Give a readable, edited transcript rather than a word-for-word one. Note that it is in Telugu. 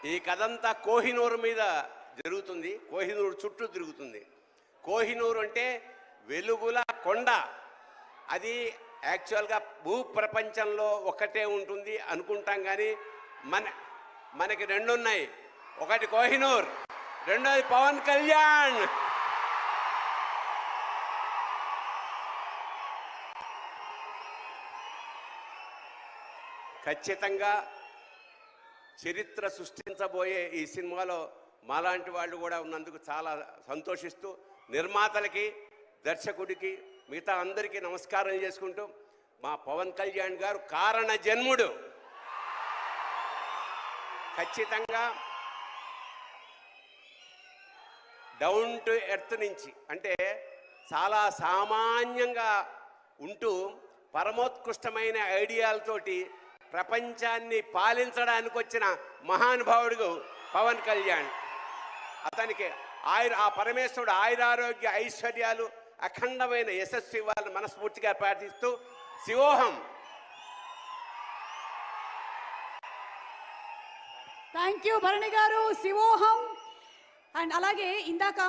ఈ కథంతా కోహినూరు మీద జరుగుతుంది, కోహినూరు చుట్టూ తిరుగుతుంది. కోహినూరు అంటే వెలుగుల కొండ. అది యాక్చువల్గా భూప్రపంచంలో ఒకటే ఉంటుంది అనుకుంటాం, కానీ మనకి రెండు ఉన్నాయి. ఒకటి కోహినూర్, రెండోది పవన్ కళ్యాణ్. ఖచ్చితంగా చరిత్ర సృష్టించబోయే ఈ సినిమాలో మాలాంటి వాళ్ళు కూడా ఉన్నందుకు చాలా సంతోషిస్తూ, నిర్మాతలకి, దర్శకుడికి, మిగతా అందరికీ నమస్కారం చేసుకుంటూ, మా పవన్ కళ్యాణ్ గారు కారణ జన్ముడు. ఖచ్చితంగా డౌన్ టు ఎర్త్ నుంచి, అంటే చాలా సామాన్యంగా ఉంటూ పరమోత్కృష్టమైన ఐడియాలతోటి ప్రపంచాన్ని పాలించడానికి వచ్చిన మహానుభావుడు పవన్ కళ్యాణ్. అతనికి ఆ పరమేశ్వరుడు ఆయురారోగ్య ఐశ్వర్యాలు, అఖండమైన యశస్సు ఇవ్వాలని మనస్ఫూర్తిగా ప్రార్థిస్తూ, శివోహం. Thank you Bharani garu, Shivoham. And అలాగే ఇందాక